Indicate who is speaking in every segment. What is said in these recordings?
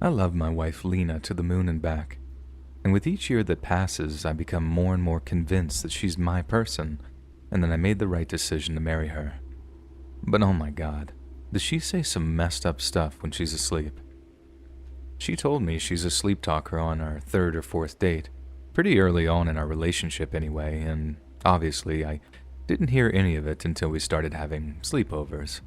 Speaker 1: I love my wife Lena to the moon and back, and with each year that passes, I become more and more convinced that she's my person, and that I made the right decision to marry her. But oh my god, does she say some messed up stuff when she's asleep? She told me she's a sleep talker on our third or fourth date, pretty early on in our relationship anyway, and obviously I didn't hear any of it until we started having sleepovers.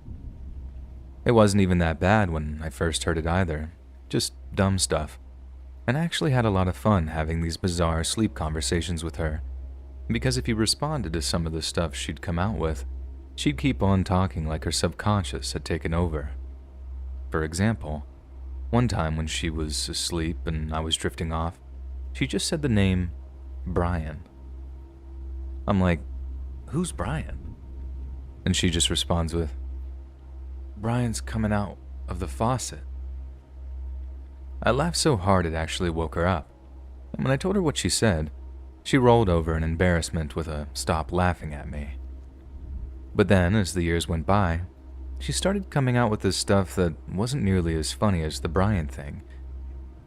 Speaker 1: It wasn't even that bad when I first heard it either, just dumb stuff. And I actually had a lot of fun having these bizarre sleep conversations with her, because if you responded to some of the stuff she'd come out with, she'd keep on talking like her subconscious had taken over. For example, one time when she was asleep and I was drifting off, she just said the name Brian. I'm like, who's Brian? And she just responds with, Brian's coming out of the faucet. I laughed so hard it actually woke her up, and when I told her what she said, she rolled over in embarrassment with a stop laughing at me. But then, as the years went by, she started coming out with this stuff that wasn't nearly as funny as the Brian thing,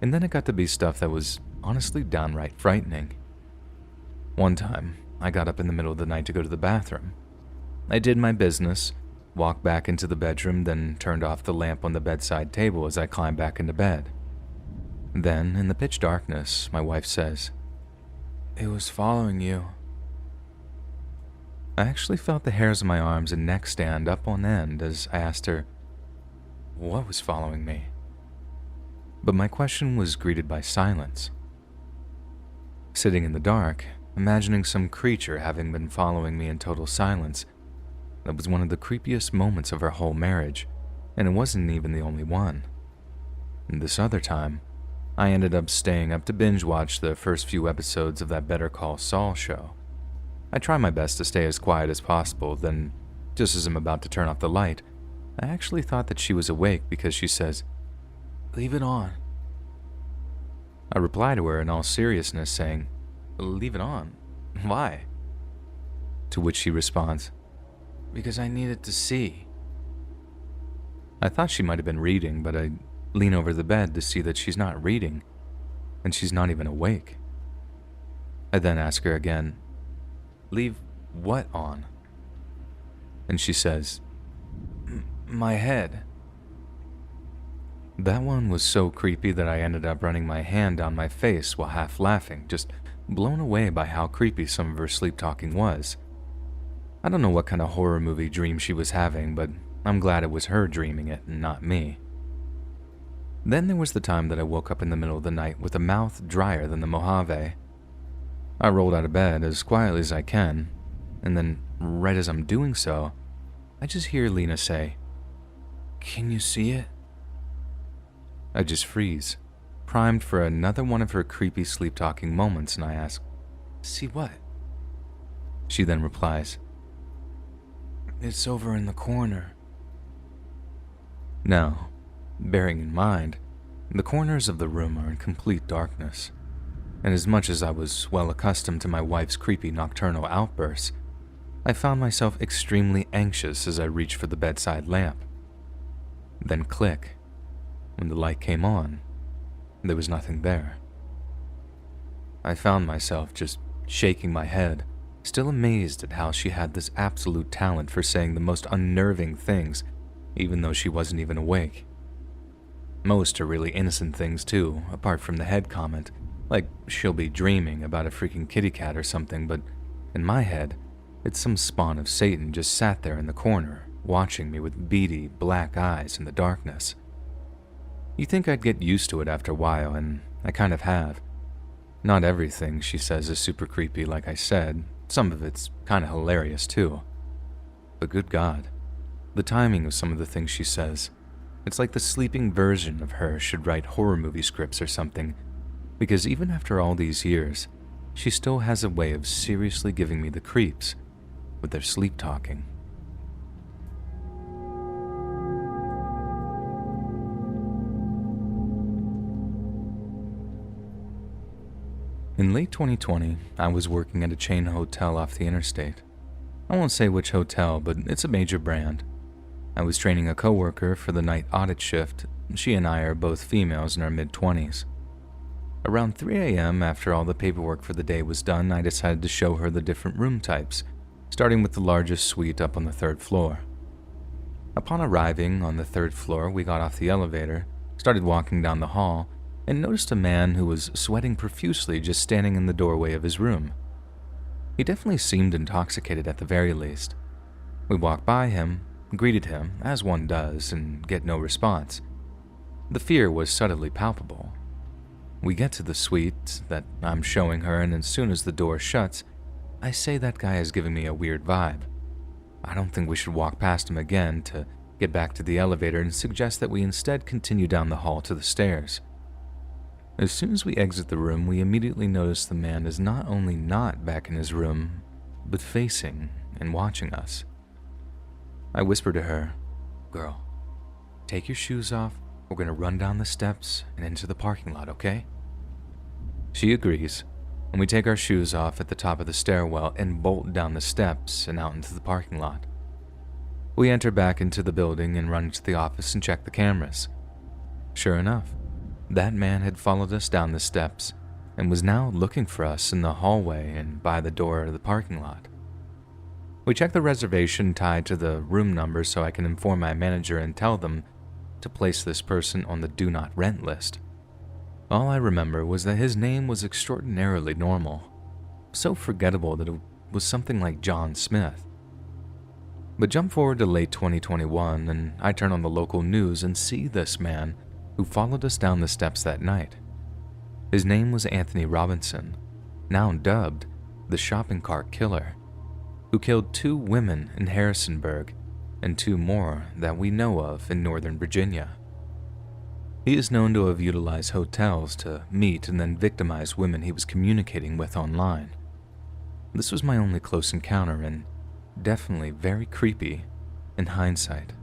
Speaker 1: and then it got to be stuff that was honestly downright frightening. One time, I got up in the middle of the night to go to the bathroom. I did my business, walked back into the bedroom, then turned off the lamp on the bedside table as I climbed back into bed. Then, in the pitch darkness, my wife says, "It was following you." I actually felt the hairs on my arms and neck stand up on end as I asked her, what was following me? But my question was greeted by silence. Sitting in the dark, imagining some creature having been following me in total silence, that was one of the creepiest moments of our whole marriage, and it wasn't even the only one. And this other time, I ended up staying up to binge watch the first few episodes of that Better Call Saul show. I try my best to stay as quiet as possible, then, just as I'm about to turn off the light, I actually thought that she was awake because she says, "Leave it on." I reply to her in all seriousness saying, "Leave it on? Why?" To which she responds, "Because I needed to see." I thought she might have been reading, but I lean over the bed to see that she's not reading, and she's not even awake. I then ask her again, "Leave what on?" And she says, "My head." That one was so creepy that I ended up running my hand down my face while half laughing, just blown away by how creepy some of her sleep talking was. I don't know what kind of horror movie dream she was having, but I'm glad it was her dreaming it and not me. Then there was the time that I woke up in the middle of the night with a mouth drier than the Mojave. I rolled out of bed as quietly as I can, and then, right as I'm doing so, I just hear Lena say, "Can you see it?" I just freeze, primed for another one of her creepy sleep-talking moments, and I ask, "See what?" She then replies, "It's over in the corner." Now, bearing in mind, the corners of the room are in complete darkness, and as much as I was well accustomed to my wife's creepy nocturnal outbursts, I found myself extremely anxious as I reached for the bedside lamp. Then click. When the light came on, there was nothing there. I found myself just shaking my head, still amazed at how she had this absolute talent for saying the most unnerving things, even though she wasn't even awake. Most are really innocent things too, apart from the head comment, like she'll be dreaming about a freaking kitty cat or something, but in my head, it's some spawn of Satan just sat there in the corner, watching me with beady, black eyes in the darkness. You think I'd get used to it after a while, and I kind of have. Not everything she says is super creepy, like I said. Some of it's kind of hilarious too. But good God, the timing of some of the things she says. It's like the sleeping version of her should write horror movie scripts or something, because even after all these years, she still has a way of seriously giving me the creeps with their sleep talking. In late 2020, I was working at a chain hotel off the interstate. I won't say which hotel, but it's a major brand. I was training a coworker for the night audit shift. She and I are both females in our mid-20s. Around 3 a.m., after all the paperwork for the day was done, I decided to show her the different room types, starting with the largest suite up on the 3rd floor. Upon arriving on the 3rd floor, we got off the elevator, started walking down the hall, and noticed a man who was sweating profusely just standing in the doorway of his room. He definitely seemed intoxicated at the very least. We walked by him, greeted him, as one does, and get no response. The fear was subtly palpable. We get to the suite that I'm showing her, and as soon as the door shuts, I say that guy is giving me a weird vibe. I don't think we should walk past him again to get back to the elevator and suggest that we instead continue down the hall to the stairs. As soon as we exit the room, we immediately notice the man is not only not back in his room, but facing and watching us. I whisper to her, "Girl, take your shoes off. We're going to run down the steps and into the parking lot, okay?" She agrees, and we take our shoes off at the top of the stairwell and bolt down the steps and out into the parking lot. We enter back into the building and run into the office and check the cameras. Sure enough, that man had followed us down the steps and was now looking for us in the hallway and by the door of the parking lot. We check the reservation tied to the room number so I can inform my manager and tell them to place this person on the do not rent list. All I remember was that his name was extraordinarily normal, so forgettable that it was something like John Smith. But jump forward to late 2021 and I turn on the local news and see this man who followed us down the steps that night. His name was Anthony Robinson, now dubbed the shopping cart killer, who killed 2 women in Harrisonburg and 2 more that we know of in Northern Virginia. He is known to have utilized hotels to meet and then victimize women he was communicating with online. This was my only close encounter and definitely very creepy in hindsight.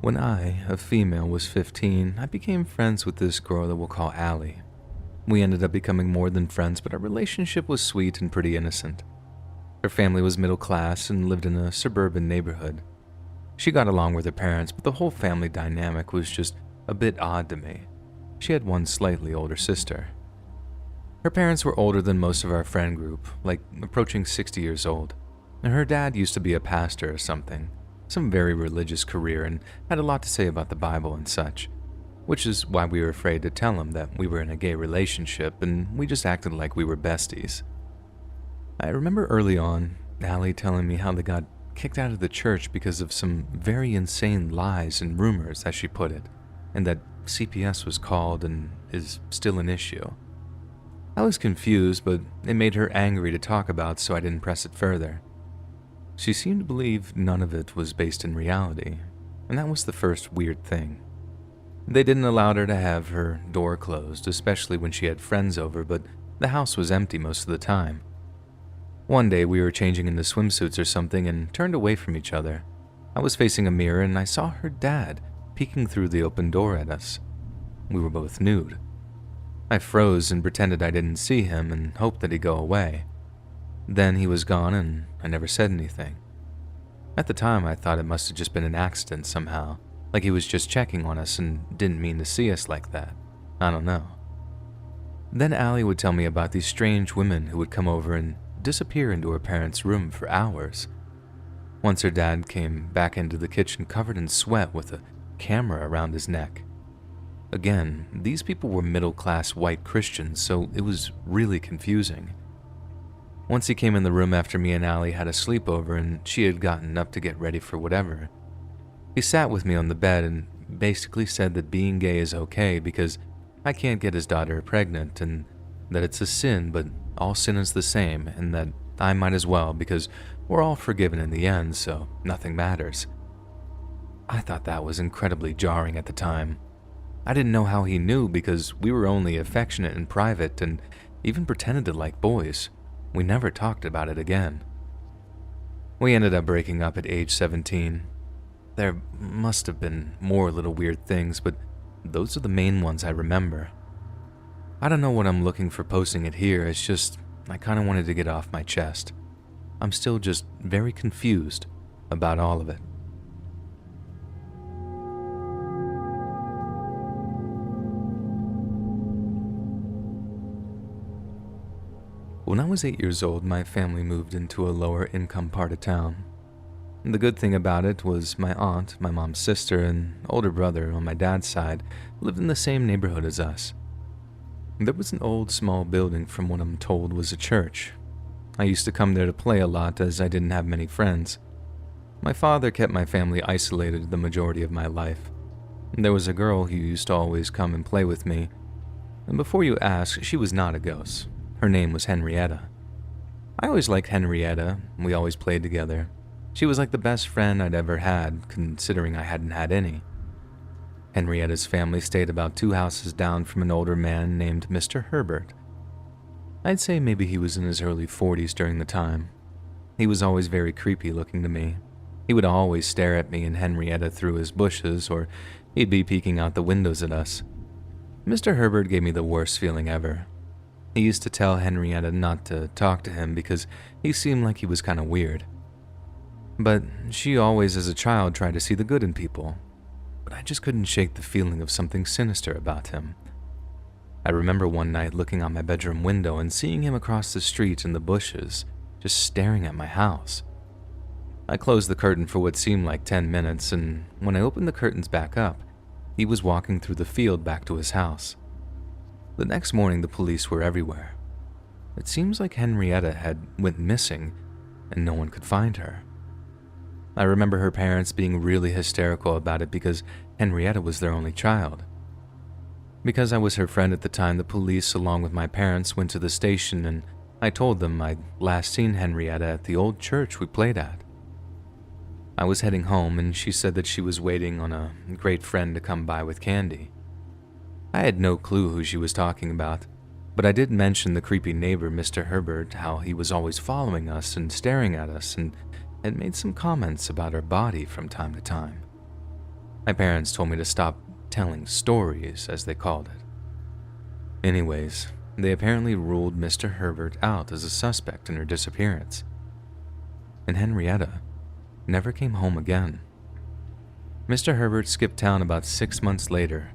Speaker 1: When I, a female, was 15, I became friends with this girl that we'll call Allie. We ended up becoming more than friends, but our relationship was sweet and pretty innocent. Her family was middle class and lived in a suburban neighborhood. She got along with her parents, but the whole family dynamic was just a bit odd to me. She had one slightly older sister. Her parents were older than most of our friend group, like approaching 60 years old, and her dad used to be a pastor or something. Some very religious career and had a lot to say about the Bible and such, which is why we were afraid to tell him that we were in a gay relationship and we just acted like we were besties. I remember early on, Allie telling me how they got kicked out of the church because of some very insane lies and rumors, as she put it, and that CPS was called and is still an issue. I was confused, but it made her angry to talk about, so I didn't press it further. She seemed to believe none of it was based in reality, and that was the first weird thing. They didn't allow her to have her door closed, especially when she had friends over, but the house was empty most of the time. One day we were changing into swimsuits or something and turned away from each other. I was facing a mirror and I saw her dad peeking through the open door at us. We were both nude. I froze and pretended I didn't see him and hoped that he'd go away. Then he was gone and I never said anything. At the time, I thought it must have just been an accident somehow, like he was just checking on us and didn't mean to see us like that. I don't know. Then Allie would tell me about these strange women who would come over and disappear into her parents' room for hours. Once her dad came back into the kitchen covered in sweat with a camera around his neck. Again, these people were middle-class white Christians, so it was really confusing. Once he came in the room after me and Allie had a sleepover and she had gotten up to get ready for whatever. He sat with me on the bed and basically said that being gay is okay because I can't get his daughter pregnant and that it's a sin, but all sin is the same and that I might as well because we're all forgiven in the end, so nothing matters. I thought that was incredibly jarring at the time. I didn't know how he knew because we were only affectionate in private and even pretended to like boys. We never talked about it again. We ended up breaking up at age 17. There must have been more little weird things, but those are the main ones I remember. I don't know what I'm looking for posting it here, it's just I kind of wanted to get off my chest. I'm still just very confused about all of it. When I was 8 years old, my family moved into a lower income part of town. The good thing about it was my aunt, my mom's sister, and older brother on my dad's side lived in the same neighborhood as us. There was an old small building from what I'm told was a church. I used to come there to play a lot as I didn't have many friends. My father kept my family isolated the majority of my life. There was a girl who used to always come and play with me, and before you ask, she was not a ghost. Her name was Henrietta. I always liked Henrietta, we always played together. She was like the best friend I'd ever had, considering I hadn't had any. Henrietta's family stayed about 2 houses down from an older man named Mr. Herbert. I'd say maybe he was in his early 40s during the time. He was always very creepy looking to me. He would always stare at me and Henrietta through his bushes, or he'd be peeking out the windows at us. Mr. Herbert gave me the worst feeling ever. He used to tell Henrietta not to talk to him because he seemed like he was kind of weird. But she always as a child tried to see the good in people. But I just couldn't shake the feeling of something sinister about him. I remember one night looking out my bedroom window and seeing him across the street in the bushes, just staring at my house. I closed the curtain for what seemed like 10 minutes, and when I opened the curtains back up, he was walking through the field back to his house. The next morning, the police were everywhere. It seems like Henrietta had went missing, and no one could find her. I remember her parents being really hysterical about it because Henrietta was their only child. Because I was her friend at the time, the police, along with my parents, went to the station and I told them I'd last seen Henrietta at the old church we played at. I was heading home and she said that she was waiting on a great friend to come by with candy. I had no clue who she was talking about, but I did mention the creepy neighbor, Mr. Herbert, how he was always following us and staring at us and had made some comments about her body from time to time. My parents told me to stop telling stories, as they called it. Anyways, they apparently ruled Mr. Herbert out as a suspect in her disappearance. And Henrietta never came home again. Mr. Herbert skipped town about 6 months later,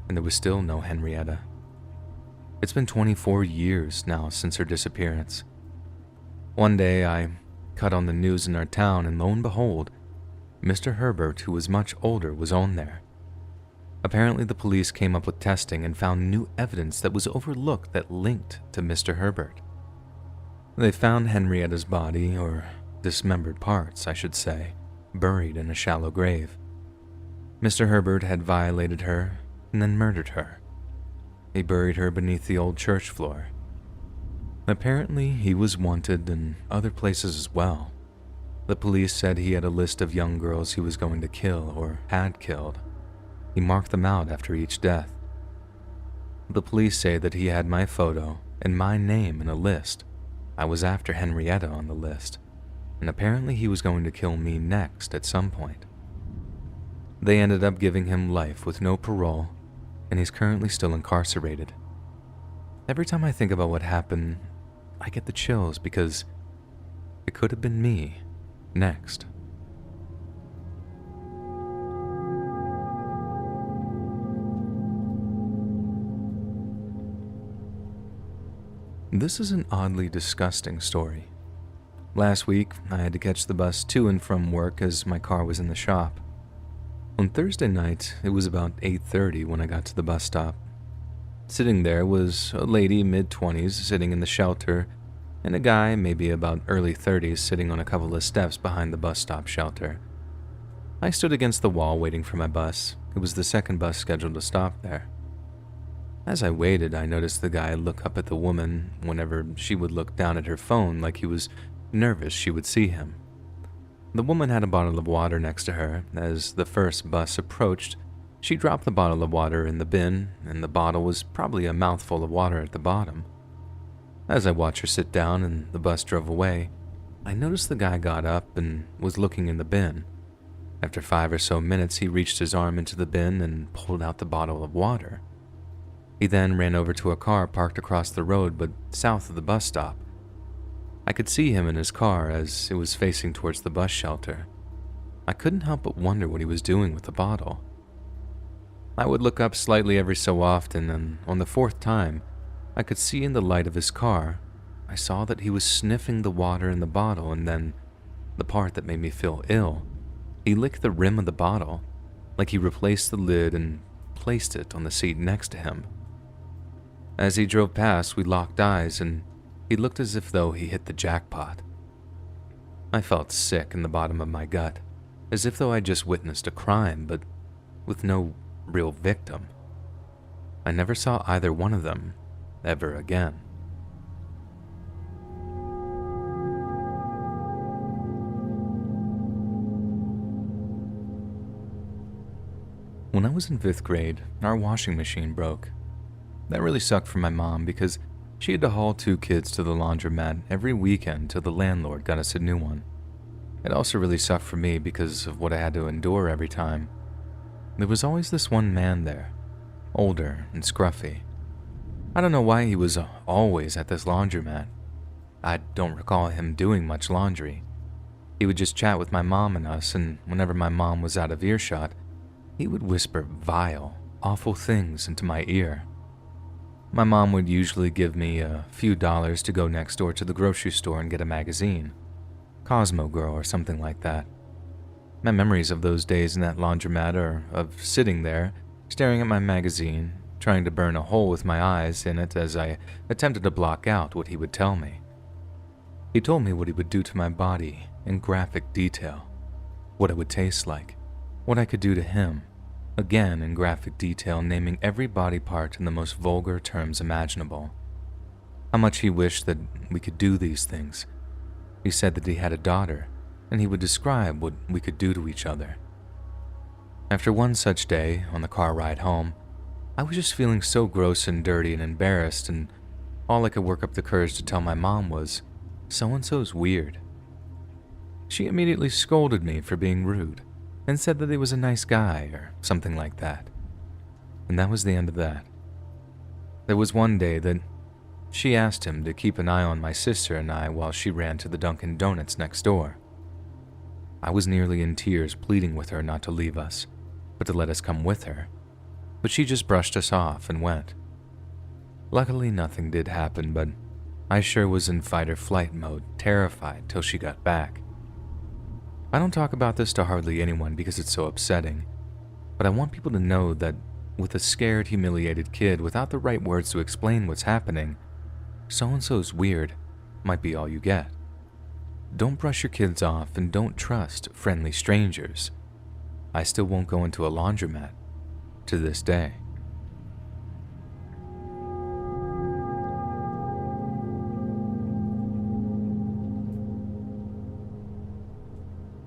Speaker 1: and there was still no Henrietta. It's been 24 years now since her disappearance. One day I cut on the news in our town and lo and behold, Mr. Herbert, who was much older, was on there. Apparently the police came up with testing and found new evidence that was overlooked that linked to Mr. Herbert. They found Henrietta's body, or dismembered parts, I should say, buried in a shallow grave. Mr. Herbert had violated her and then murdered her. He buried her beneath the old church floor. Apparently, he was wanted in other places as well. The police said he had a list of young girls he was going to kill or had killed. He marked them out after each death. The police say that he had my photo and my name in a list. I was after Henrietta on the list, and apparently he was going to kill me next at some point. They ended up giving him life with no parole, and he's currently still incarcerated. Every time I think about what happened, I get the chills because it could have been me next. This is an oddly disgusting story. Last week, I had to catch the bus to and from work as my car was in the shop. On Thursday night, it was about 8:30 when I got to the bus stop. Sitting there was a lady mid-20s sitting in the shelter, and a guy maybe about early 30s sitting on a couple of steps behind the bus stop shelter. I stood against the wall waiting for my bus. It was the second bus scheduled to stop there. As I waited, I noticed the guy look up at the woman whenever she would look down at her phone like he was nervous she would see him. The woman had a bottle of water next to her. As the first bus approached, she dropped the bottle of water in the bin, and the bottle was probably a mouthful of water at the bottom. As I watched her sit down and the bus drove away, I noticed the guy got up and was looking in the bin. After 5 or so minutes, he reached his arm into the bin and pulled out the bottle of water. He then ran over to a car parked across the road but south of the bus stop. I could see him in his car as it was facing towards the bus shelter. I couldn't help but wonder what he was doing with the bottle. I would look up slightly every so often, and on the fourth time, I could see in the light of his car, I saw that he was sniffing the water in the bottle, and then, the part that made me feel ill, he licked the rim of the bottle, like he replaced the lid and placed it on the seat next to him. As he drove past, we locked eyes, and he looked as if though he hit the jackpot. I felt sick in the bottom of my gut, as if though I just witnessed a crime, but with no real victim. I never saw either one of them ever again. When I was in 5th grade, our washing machine broke. That really sucked for my mom because she had to haul 2 kids to the laundromat every weekend till the landlord got us a new one. It also really sucked for me because of what I had to endure every time. There was always this one man there, older and scruffy. I don't know why he was always at this laundromat. I don't recall him doing much laundry. He would just chat with my mom and us, and whenever my mom was out of earshot, he would whisper vile, awful things into my ear. My mom would usually give me a few dollars to go next door to the grocery store and get a magazine, Cosmo Girl or something like that. My memories of those days in that laundromat are of sitting there, staring at my magazine, trying to burn a hole with my eyes in it as I attempted to block out what he would tell me. He told me what he would do to my body in graphic detail, what it would taste like, what I could do to him, again in graphic detail, naming every body part in the most vulgar terms imaginable. How much he wished that we could do these things. He said that he had a daughter, and he would describe what we could do to each other. After one such day, on the car ride home, I was just feeling so gross and dirty and embarrassed, and all I could work up the courage to tell my mom was, "So-and-so's weird." She immediately scolded me for being rude, and said that he was a nice guy or something like that. And that was the end of that. There was one day that she asked him to keep an eye on my sister and I while she ran to the Dunkin' Donuts next door. I was nearly in tears pleading with her not to leave us, but to let us come with her, but she just brushed us off and went. Luckily nothing did happen, but I sure was in fight or flight mode, terrified till she got back. I don't talk about this to hardly anyone because it's so upsetting, but I want people to know that with a scared, humiliated kid without the right words to explain what's happening, so-and-so's weird might be all you get. Don't brush your kids off and don't trust friendly strangers. I still won't go into a laundromat to this day.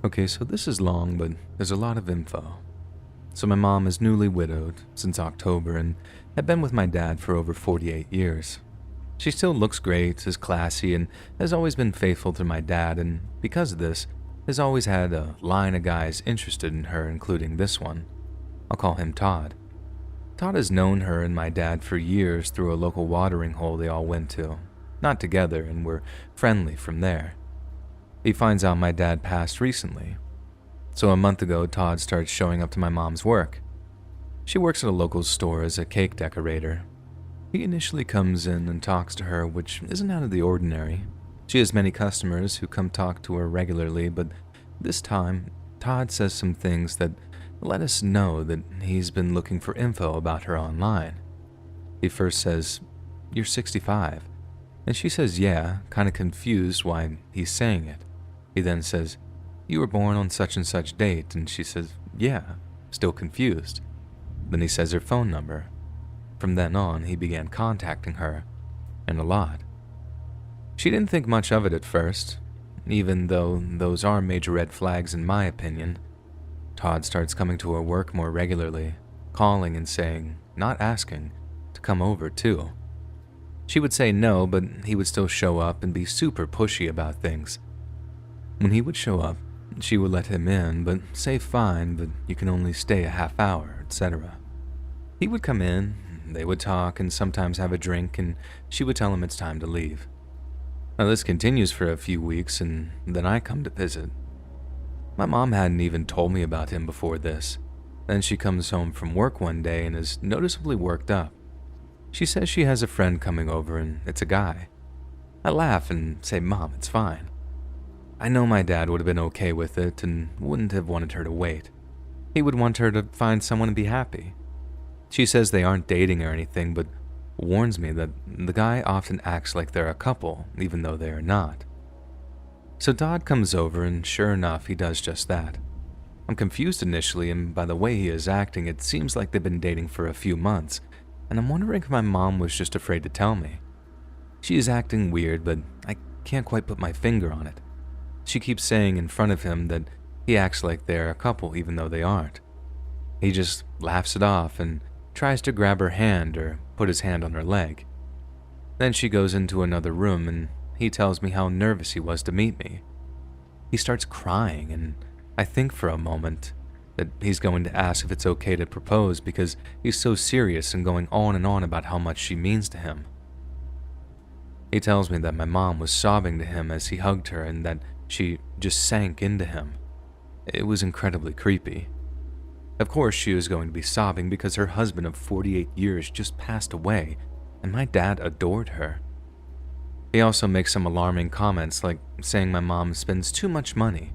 Speaker 1: Okay, so this is long, but there's a lot of info. So my mom is newly widowed since October and had been with my dad for over 48 years. She still looks great, is classy, and has always been faithful to my dad, and because of this, has always had a line of guys interested in her, including this one. I'll call him Todd. Todd has known her and my dad for years through a local watering hole they all went to. Not together, and were friendly from there. He finds out my dad passed recently. So a month ago, Todd starts showing up to my mom's work. She works at a local store as a cake decorator. He initially comes in and talks to her, which isn't out of the ordinary. She has many customers who come talk to her regularly, but this time, Todd says some things that let us know that he's been looking for info about her online. He first says, "You're 65." And she says, yeah, kind of confused why he's saying it. He then says, "You were born on such and such date," and she says, "Yeah," still confused. Then he says her phone number. From then on, he began contacting her, and a lot. She didn't think much of it at first, even though those are major red flags in my opinion. Todd starts coming to her work more regularly, calling and saying, not asking, to come over too. She would say no, but he would still show up and be super pushy about things. When he would show up, she would let him in, but say fine, but you can only stay a half hour, etc. He would come in, they would talk and sometimes have a drink, and she would tell him it's time to leave. Now, this continues for a few weeks, and then I come to visit. My mom hadn't even told me about him before this. Then she comes home from work one day and is noticeably worked up. She says she has a friend coming over and it's a guy. I laugh and say, "Mom, it's fine." I know my dad would have been okay with it and wouldn't have wanted her to wait. He would want her to find someone and be happy. She says they aren't dating or anything, but warns me that the guy often acts like they're a couple, even though they are not. So Todd comes over, and sure enough, he does just that. I'm confused initially, and by the way he is acting, it seems like they've been dating for a few months, and I'm wondering if my mom was just afraid to tell me. She is acting weird, but I can't quite put my finger on it. She keeps saying in front of him that he acts like they're a couple, even though they aren't. He just laughs it off and tries to grab her hand or put his hand on her leg. Then she goes into another room, and he tells me how nervous he was to meet me. He starts crying, and I think for a moment that he's going to ask if it's okay to propose because he's so serious and going on and on about how much she means to him. He tells me that my mom was sobbing to him as he hugged her and that she just sank into him. It was incredibly creepy. Of course, she was going to be sobbing because her husband of 48 years just passed away, and my dad adored her. He also makes some alarming comments like saying my mom spends too much money.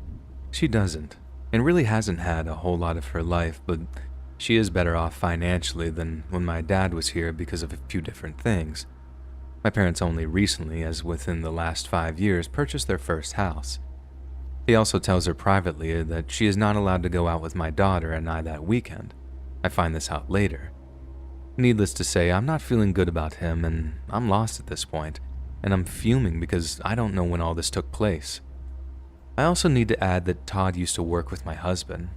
Speaker 1: She doesn't, and really hasn't had a whole lot of her life, but she is better off financially than when my dad was here because of a few different things. My parents only recently, as within the last 5 years, purchased their first house. He also tells her privately that she is not allowed to go out with my daughter and I that weekend. I find this out later. Needless to say, I'm not feeling good about him, and I'm lost at this point, and I'm fuming because I don't know when all this took place. I also need to add that Todd used to work with my husband.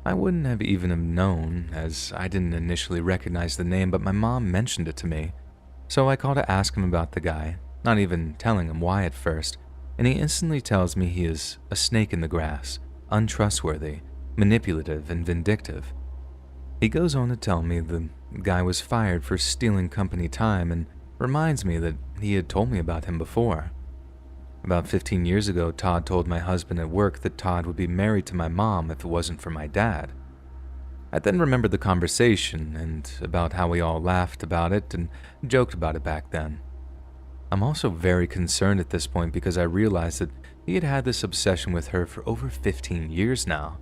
Speaker 1: I wouldn't have even have known, as I didn't initially recognize the name, but my mom mentioned it to me. So I call to ask him about the guy, not even telling him why at first, and he instantly tells me he is a snake in the grass, untrustworthy, manipulative, and vindictive. He goes on to tell me the guy was fired for stealing company time and reminds me that he had told me about him before. About 15 years ago, Todd told my husband at work that Todd would be married to my mom if it wasn't for my dad. I then remembered the conversation and about how we all laughed about it and joked about it back then. I'm also very concerned at this point because I realized that he had had this obsession with her for over 15 years now.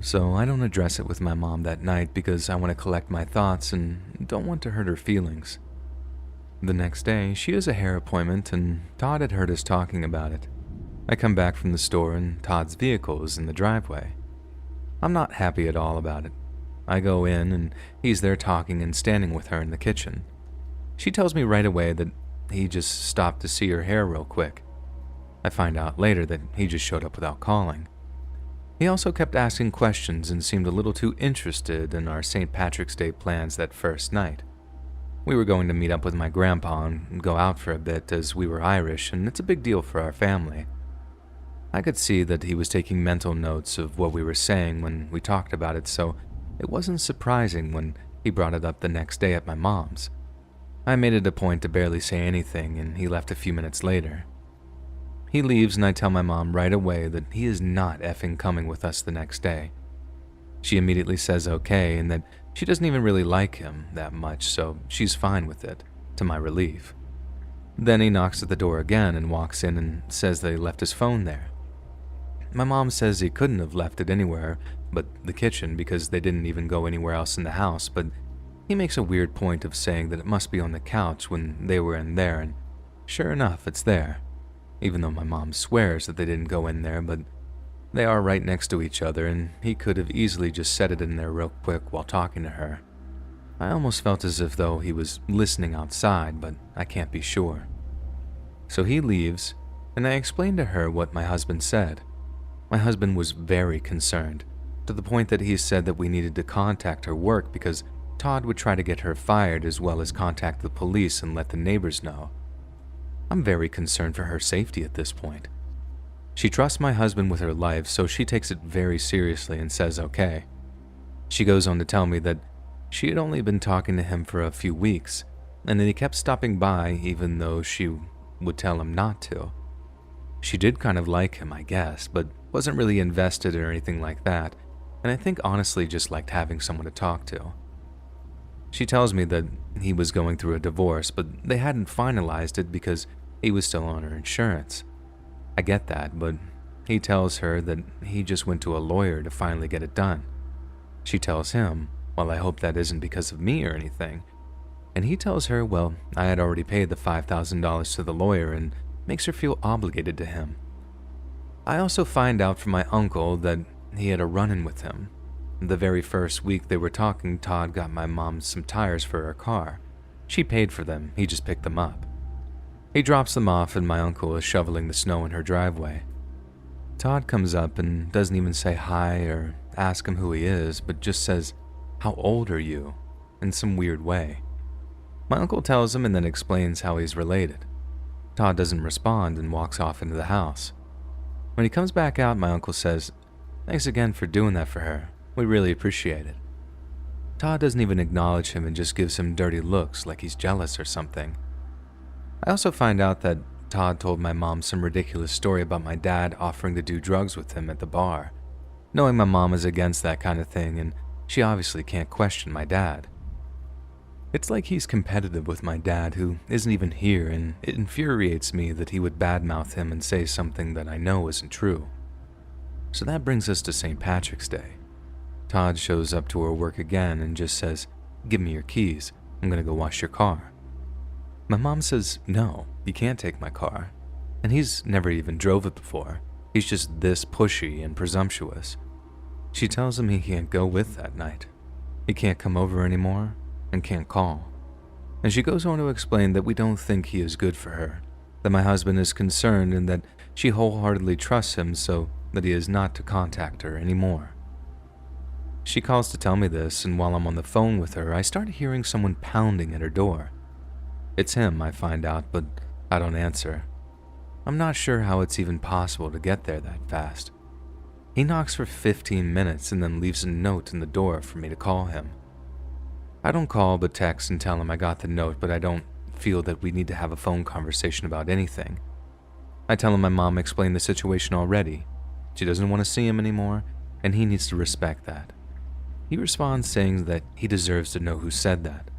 Speaker 1: So I don't address it with my mom that night because I want to collect my thoughts and don't want to hurt her feelings. The next day, she has a hair appointment and Todd had heard us talking about it. I come back from the store and Todd's vehicle is in the driveway. I'm not happy at all about it. I go in and he's there talking and standing with her in the kitchen. She tells me right away that he just stopped to see her hair real quick. I find out later that he just showed up without calling. He also kept asking questions and seemed a little too interested in our St. Patrick's Day plans that first night. We were going to meet up with my grandpa and go out for a bit as we were Irish and it's a big deal for our family. I could see that he was taking mental notes of what we were saying when we talked about it, so it wasn't surprising when he brought it up the next day at my mom's. I made it a point to barely say anything and he left a few minutes later. He leaves and I tell my mom right away that he is not effing coming with us the next day. She immediately says okay and that she doesn't even really like him that much, so she's fine with it, to my relief. Then he knocks at the door again and walks in and says that he left his phone there. My mom says he couldn't have left it anywhere but the kitchen because they didn't even go anywhere else in the house, but he makes a weird point of saying that it must be on the couch when they were in there, and sure enough, it's there. Even though my mom swears that they didn't go in there, but they are right next to each other, and he could have easily just set it in there real quick while talking to her. I almost felt as if though he was listening outside, but I can't be sure. So he leaves, and I explained to her what my husband said. My husband was very concerned, to the point that he said that we needed to contact her work because Todd would try to get her fired as well as contact the police and let the neighbors know. I'm very concerned for her safety at this point. She trusts my husband with her life, so she takes it very seriously and says okay. She goes on to tell me that She had only been talking to him for a few weeks, and then he kept stopping by even though she would tell him not to. She did kind of like him, I guess, but wasn't really invested or anything like that, and I think honestly just liked having someone to talk to. She tells me that he was going through a divorce, but they hadn't finalized it because he was still on her insurance. I get that, but he tells her that he just went to a lawyer to finally get it done. She tells him, well, I hope that isn't because of me or anything. And he tells her, well, I had already paid the $5,000 to the lawyer and makes her feel obligated to him. I also find out from my uncle that he had a run-in with him. The very first week they were talking, Todd got my mom some tires for her car. She paid for them, he just picked them up. He drops them off and my uncle is shoveling the snow in her driveway. Todd comes up and doesn't even say hi or ask him who he is, but just says, "How old are you?" in some weird way. My uncle tells him and then explains how he's related. Todd doesn't respond and walks off into the house. When he comes back out, my uncle says, "Thanks again for doing that for her. We really appreciate it." Todd doesn't even acknowledge him and just gives him dirty looks like he's jealous or something. I also find out that Todd told my mom some ridiculous story about my dad offering to do drugs with him at the bar, knowing my mom is against that kind of thing and she obviously can't question my dad. It's like he's competitive with my dad who isn't even here, and it infuriates me that he would badmouth him and say something that I know isn't true. So that brings us to St. Patrick's Day. Todd shows up to her work again and just says, "Give me your keys, I'm gonna go wash your car." My mom says, "No, you can't take my car." And he's never even drove it before. He's just this pushy and presumptuous. She tells him he can't go with that night. He can't come over anymore and can't call. And she goes on to explain that we don't think he is good for her, that my husband is concerned and that she wholeheartedly trusts him so that he is not to contact her anymore. She calls to tell me this, and while I'm on the phone with her, I start hearing someone pounding at her door. It's him, I find out, but I don't answer. I'm not sure how it's even possible to get there that fast. He knocks for 15 minutes and then leaves a note in the door for me to call him. I don't call but text and tell him I got the note, but I don't feel that we need to have a phone conversation about anything. I tell him my mom explained the situation already. She doesn't want to see him anymore, and he needs to respect that. He responds saying that he deserves to know who said that.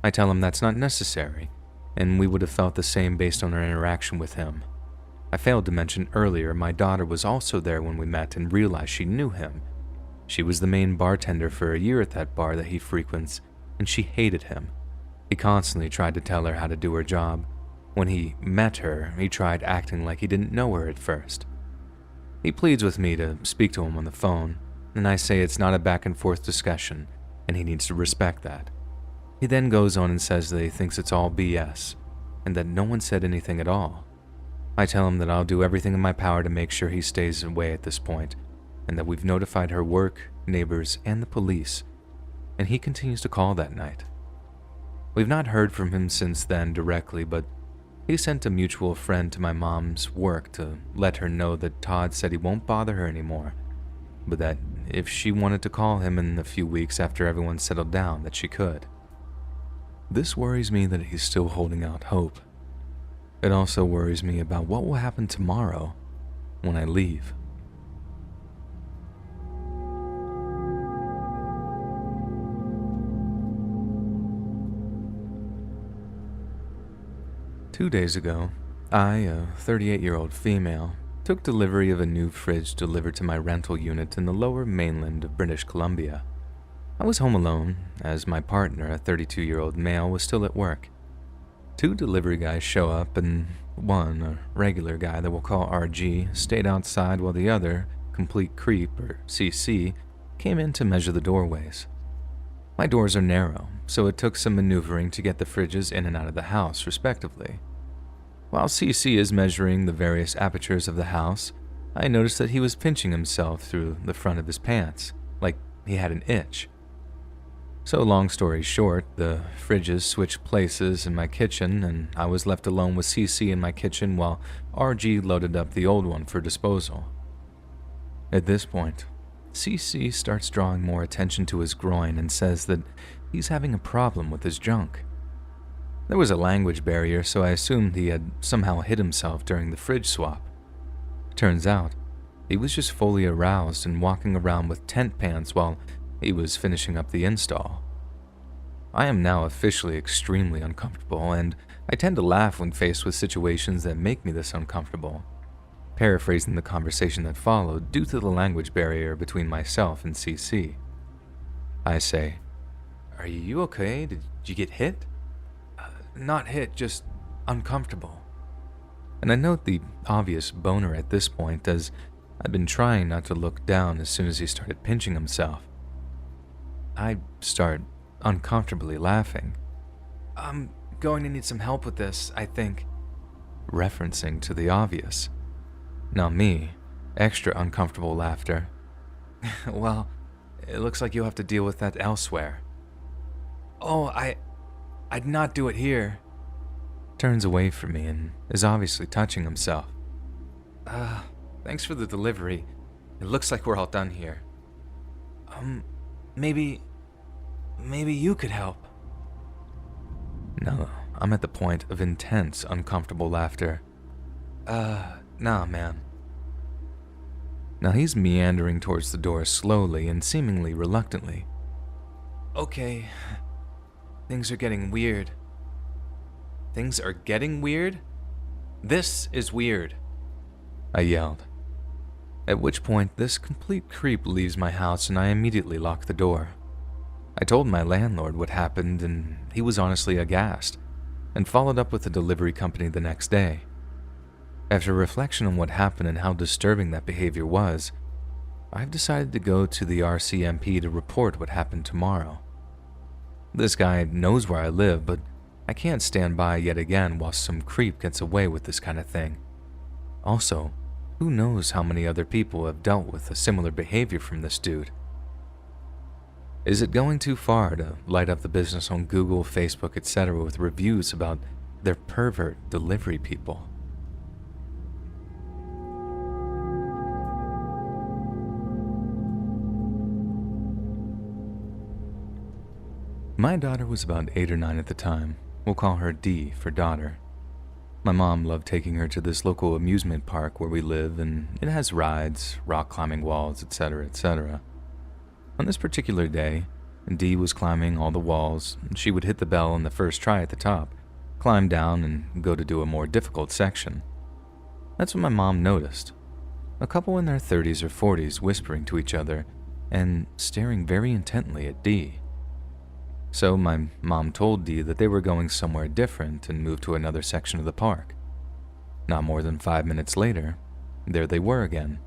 Speaker 1: I tell him that's not necessary, and we would have felt the same based on our interaction with him. I failed to mention earlier my daughter was also there when we met and realized she knew him. She was the main bartender for a year at that bar that he frequents, and she hated him. He constantly tried to tell her how to do her job. When he met her, he tried acting like he didn't know her at first. He pleads with me to speak to him on the phone, and I say it's not a back and forth discussion, and he needs to respect that. He then goes on and says that he thinks it's all BS, and that no one said anything at all. I tell him that I'll do everything in my power to make sure he stays away at this point, and that we've notified her work, neighbors, and the police, and he continues to call that night. We've not heard from him since then directly, but he sent a mutual friend to my mom's work to let her know that Todd said he won't bother her anymore, but that if she wanted to call him in a few weeks after everyone settled down, that she could. This worries me that he's still holding out hope. It also worries me about what will happen tomorrow when I leave. Two days ago, I, a 38-year-old female, took delivery of a new fridge delivered to my rental unit in the lower mainland of British Columbia. I was home alone, as my partner, a 32-year-old male, was still at work. Two delivery guys show up, and one, a regular guy that we'll call RG, stayed outside while the other, complete creep, or CC, came in to measure the doorways. My doors are narrow, so it took some maneuvering to get the fridges in and out of the house, respectively. While CC is measuring the various apertures of the house, I noticed that he was pinching himself through the front of his pants, like he had an itch. So long story short, the fridges switched places in my kitchen, and I was left alone with CC in my kitchen while RG loaded up the old one for disposal. At this point, CC starts drawing more attention to his groin and says that he's having a problem with his junk. There was a language barrier, so I assumed he had somehow hit himself during the fridge swap. Turns out, he was just fully aroused and walking around with tent pants while he was finishing up the install. I am now officially extremely uncomfortable, and I tend to laugh when faced with situations that make me this uncomfortable. Paraphrasing the conversation that followed due to the language barrier between myself and CC. I say, "Are you okay? Did you get hit?" "Not hit, just uncomfortable." And I note the obvious boner at this point, as I'd been trying not to look down as soon as he started pinching himself. I start uncomfortably laughing. "I'm going to need some help with this, I think." Referencing to the obvious. Now me, extra uncomfortable laughter. "Well, it looks like you'll have to deal with that elsewhere." "Oh, I'd not do it here." Turns away from me and is obviously touching himself. Thanks for the delivery. It looks like we're all done here." Maybe you could help." No, I'm at the point of intense, uncomfortable laughter. Nah, man." Now he's meandering towards the door slowly and seemingly reluctantly. "Okay, things are getting weird." "Things are getting weird? This is weird," I yelled. At which point, this complete creep leaves my house and I immediately lock the door. I told my landlord what happened and he was honestly aghast, and followed up with the delivery company the next day. After reflection on what happened and how disturbing that behavior was, I've decided to go to the RCMP to report what happened tomorrow. This guy knows where I live, but I can't stand by yet again while some creep gets away with this kind of thing. Also, who knows how many other people have dealt with a similar behavior from this dude? Is it going too far to light up the business on Google, Facebook, etc. with reviews about their pervert delivery people? My daughter was about 8 or 9 at the time. We'll call her D for daughter. My mom loved taking her to this local amusement park where we live, and it has rides, rock climbing walls, etc., etc. On this particular day, D was climbing all the walls. She would hit the bell on the first try at the top, climb down, and go to do a more difficult section. That's when my mom noticed. A couple in their 30s or 40s whispering to each other and staring very intently at D. So my mom told Dee that they were going somewhere different and moved to another section of the park. Not more than 5 minutes later, there they were again,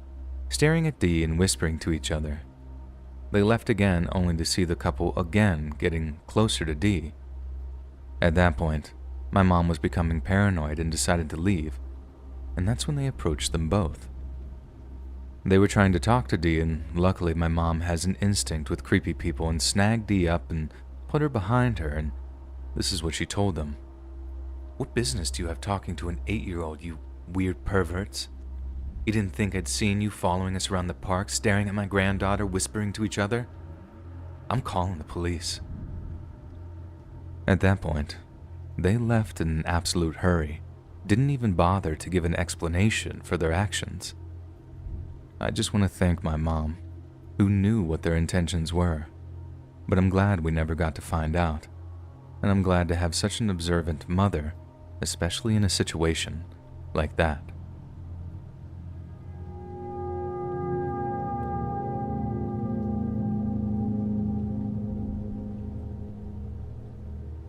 Speaker 1: staring at Dee and whispering to each other. They left again only to see the couple again getting closer to Dee. At that point, my mom was becoming paranoid and decided to leave, and that's when they approached them both. They were trying to talk to Dee, and luckily my mom has an instinct with creepy people and snagged Dee up and put her behind her, and this is what she told them. "What business do you have talking to an 8-year-old, you weird perverts? You didn't think I'd seen you following us around the park, staring at my granddaughter, whispering to each other? I'm calling the police." At that point, they left in an absolute hurry, didn't even bother to give an explanation for their actions. I just want to thank my mom, who knew what their intentions were. But I'm glad we never got to find out, and I'm glad to have such an observant mother, especially in a situation like that.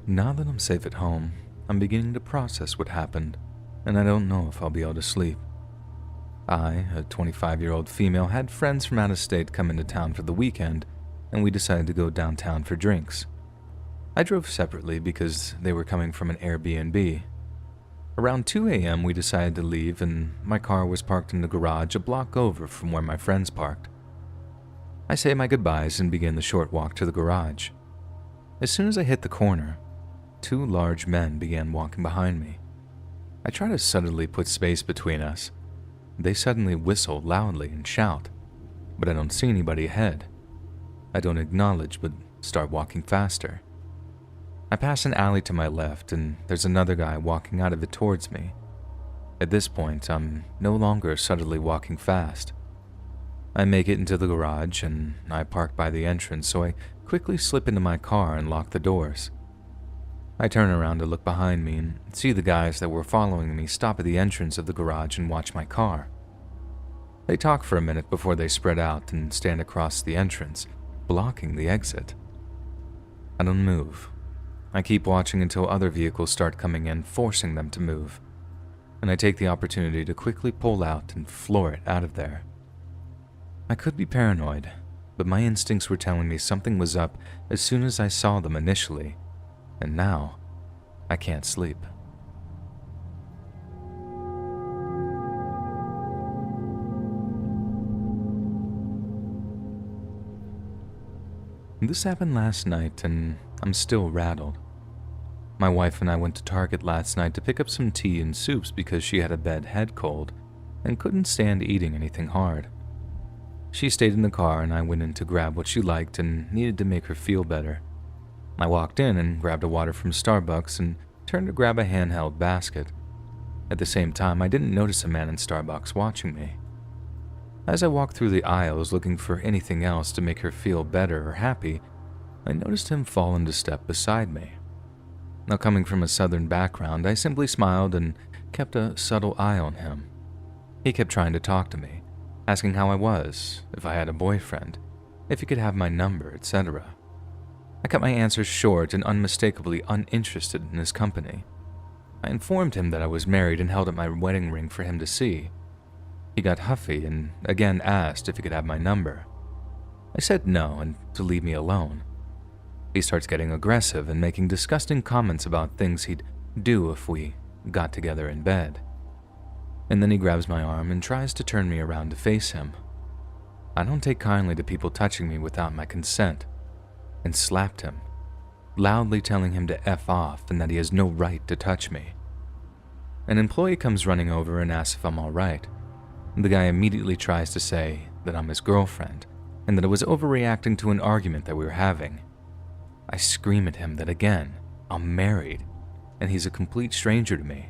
Speaker 1: Now that I'm safe at home, I'm beginning to process what happened, and I don't know if I'll be able to sleep. I, a 25-year-old female, had friends from out of state come into town for the weekend, and we decided to go downtown for drinks. I drove separately because they were coming from an Airbnb. Around 2 a.m. we decided to leave, and my car was parked in the garage a block over from where my friends parked. I say my goodbyes and begin the short walk to the garage. As soon as I hit the corner, 2 large men began walking behind me. I try to subtly put space between us. They suddenly whistle loudly and shout, but I don't see anybody ahead. I don't acknowledge, but start walking faster. I pass an alley to my left, and there's another guy walking out of it towards me. At this point, I'm no longer subtly walking fast. I make it into the garage, and I park by the entrance, so I quickly slip into my car and lock the doors. I turn around to look behind me and see the guys that were following me stop at the entrance of the garage and watch my car. They talk for a minute before they spread out and stand across the entrance, blocking the exit. I don't move. I keep watching until other vehicles start coming in, forcing them to move, and I take the opportunity to quickly pull out and floor it out of there. I could be paranoid, but my instincts were telling me something was up as soon as I saw them initially, and now I can't sleep. This happened last night, and I'm still rattled. My wife and I went to Target last night to pick up some tea and soups because she had a bad head cold and couldn't stand eating anything hard. She stayed in the car and I went in to grab what she liked and needed to make her feel better. I walked in and grabbed a water from Starbucks and turned to grab a handheld basket. At the same time, I didn't notice a man in Starbucks watching me. As I walked through the aisles looking for anything else to make her feel better or happy, I noticed him fall into step beside me. Now, coming from a southern background, I simply smiled and kept a subtle eye on him. He kept trying to talk to me, asking how I was, if I had a boyfriend, if he could have my number, etc. I cut my answers short and unmistakably uninterested in his company. I informed him that I was married and held up my wedding ring for him to see. He got huffy and again asked if he could have my number. I said no and to leave me alone. He starts getting aggressive and making disgusting comments about things he'd do if we got together in bed. And then he grabs my arm and tries to turn me around to face him. I don't take kindly to people touching me without my consent, and slapped him, loudly telling him to F off and that he has no right to touch me. An employee comes running over and asks if I'm alright. The guy immediately tries to say that I'm his girlfriend and that I was overreacting to an argument that we were having. I scream at him that again, I'm married, and he's a complete stranger to me.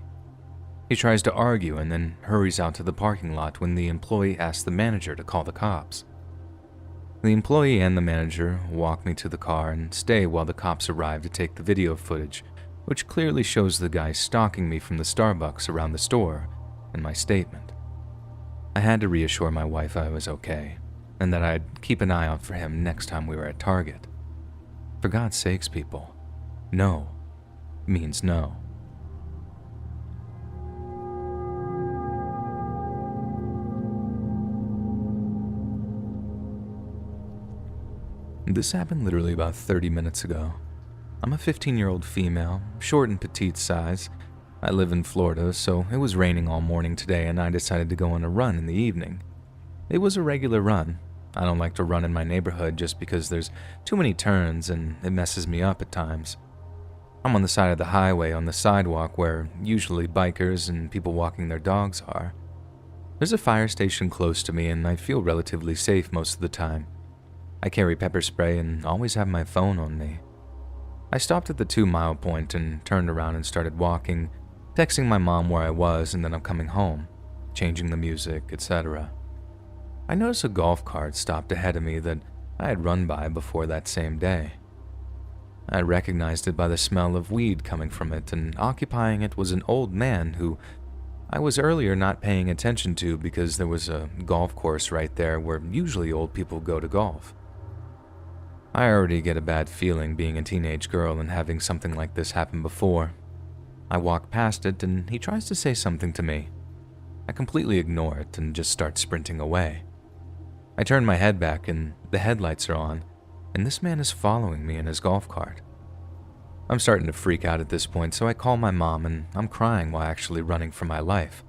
Speaker 1: He tries to argue and then hurries out to the parking lot when the employee asks the manager to call the cops. The employee and the manager walk me to the car and stay while the cops arrive to take the video footage, which clearly shows the guy stalking me from the Starbucks around the store and my statement. I had to reassure my wife I was okay, and that I'd keep an eye out for him next time we were at Target. For God's sakes, people, no means no. This happened literally about 30 minutes ago. I'm a 15-year-old female, short and petite size. I live in Florida, so it was raining all morning today and I decided to go on a run in the evening. It was a regular run. I don't like to run in my neighborhood just because there's too many turns and it messes me up at times. I'm on the side of the highway on the sidewalk where usually bikers and people walking their dogs are. There's a fire station close to me and I feel relatively safe most of the time. I carry pepper spray and always have my phone on me. I stopped at the 2-mile point and turned around and started walking, texting my mom where I was and that I'm coming home, changing the music, etc. I noticed a golf cart stopped ahead of me that I had run by before that same day. I recognized it by the smell of weed coming from it, and occupying it was an old man who I was earlier not paying attention to because there was a golf course right there where usually old people go to golf. I already get a bad feeling being a teenage girl and having something like this happen before. I walk past it and he tries to say something to me. I completely ignore it and just start sprinting away. I turn my head back and the headlights are on, and this man is following me in his golf cart. I'm starting to freak out at this point, so I call my mom and I'm crying while actually running for my life.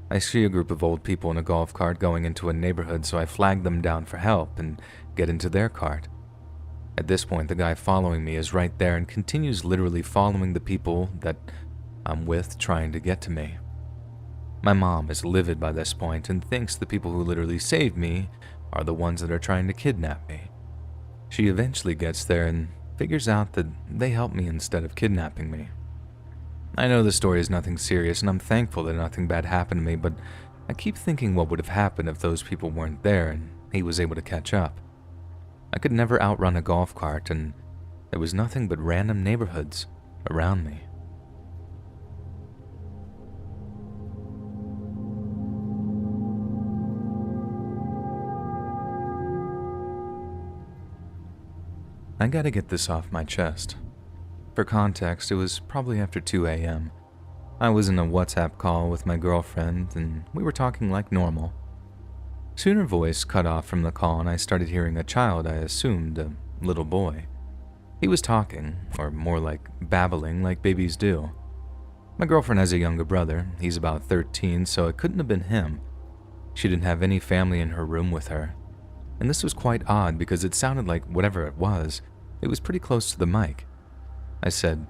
Speaker 1: I see a group of old people in a golf cart going into a neighborhood, so I flag them down for help and get into their cart. At this point, the guy following me is right there and continues literally following the people that I'm with trying to get to me. My mom is livid by this point and thinks the people who literally saved me are the ones that are trying to kidnap me. She eventually gets there and figures out that they helped me instead of kidnapping me. I know the story is nothing serious, and I'm thankful that nothing bad happened to me, but I keep thinking what would have happened if those people weren't there and he was able to catch up. I could never outrun a golf cart, and there was nothing but random neighborhoods around me. I gotta get this off my chest. For context, it was probably after 2 a.m. I was in a WhatsApp call with my girlfriend, and we were talking like normal. Soon her voice cut off from the call, and I started hearing a child I assumed a little boy. He was talking, or more like babbling, like babies do. My girlfriend has a younger brother. He's about 13, so it couldn't have been him. She didn't have any family in her room with her. And this was quite odd because it sounded like whatever it was pretty close to the mic. I said,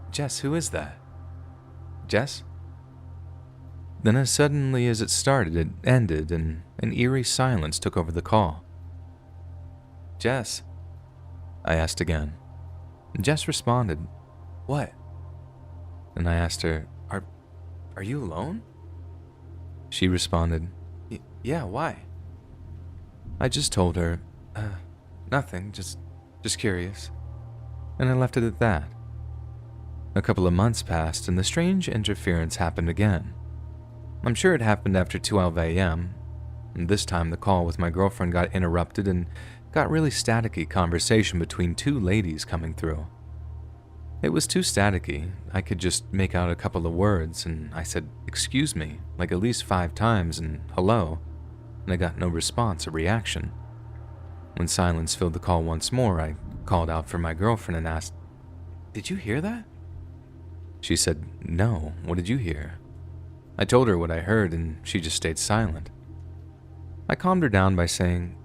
Speaker 1: "Jess, who is that? Jess?" Then as suddenly as it started, it ended and an eerie silence took over the call. "Jess?" I asked again. Jess responded, "What?" And I asked her, Are you alone?" She responded, "Yeah, why?" I just told her, nothing, just curious. And I left it at that. A couple of months passed and the strange interference happened again. I'm sure it happened after 12 a.m. And this time the call with my girlfriend got interrupted and got really staticky conversation between two ladies coming through. It was too staticky. I could just make out a couple of words, and I said, "Excuse me," like at least 5 times, and "hello," and I got no response or reaction. When silence filled the call once more, I called out for my girlfriend and asked, "Did you hear that?" She said, "No, what did you hear?" I told her what I heard, and she just stayed silent. I calmed her down by saying,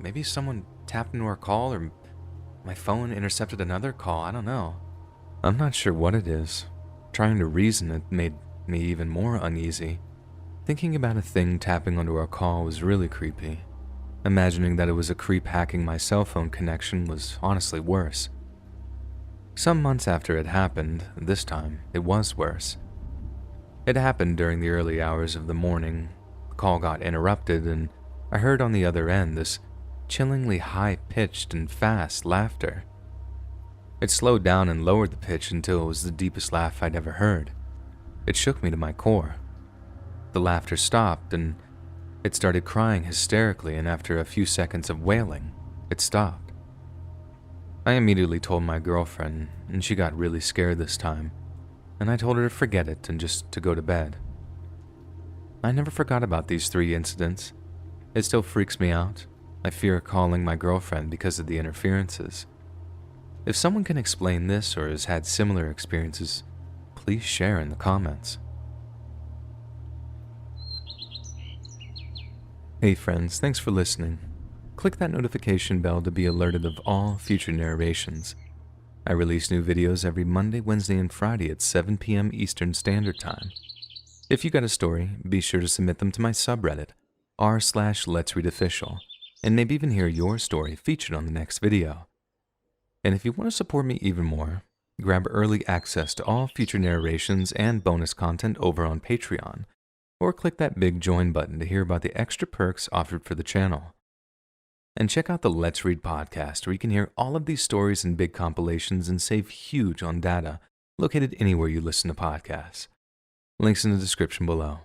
Speaker 1: maybe someone tapped into our call, or my phone intercepted another call, I don't know. I'm not sure what it is. Trying to reason it made me even more uneasy. Thinking about a thing tapping onto our call was really creepy. Imagining that it was a creep hacking my cell phone connection was honestly worse. Some months after it happened, this time, it was worse. It happened during the early hours of the morning. The call got interrupted, and I heard on the other end this chillingly high-pitched and fast laughter. It slowed down and lowered the pitch until it was the deepest laugh I'd ever heard. It shook me to my core. The laughter stopped, and it started crying hysterically, and after a few seconds of wailing, it stopped. I immediately told my girlfriend, and she got really scared this time, and I told her to forget it and just to go to bed. I never forgot about these 3 incidents. It still freaks me out. I fear calling my girlfriend because of the interferences. If someone can explain this or has had similar experiences, please share in the comments. Hey friends, thanks for listening. Click that notification bell to be alerted of all future narrations. I release new videos every Monday, Wednesday, and Friday at 7 p.m. Eastern Standard Time. If you got a story, be sure to submit them to my subreddit, r/LetsReadOfficial, and maybe even hear your story featured on the next video. And if you want to support me even more, grab early access to all future narrations and bonus content over on Patreon, or click that big join button to hear about the extra perks offered for the channel. And check out the Let's Read podcast, where you can hear all of these stories in big compilations and save huge on data located anywhere you listen to podcasts. Links in the description below.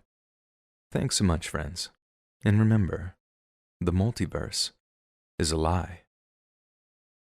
Speaker 1: Thanks so much, friends. And remember, the multiverse is a lie.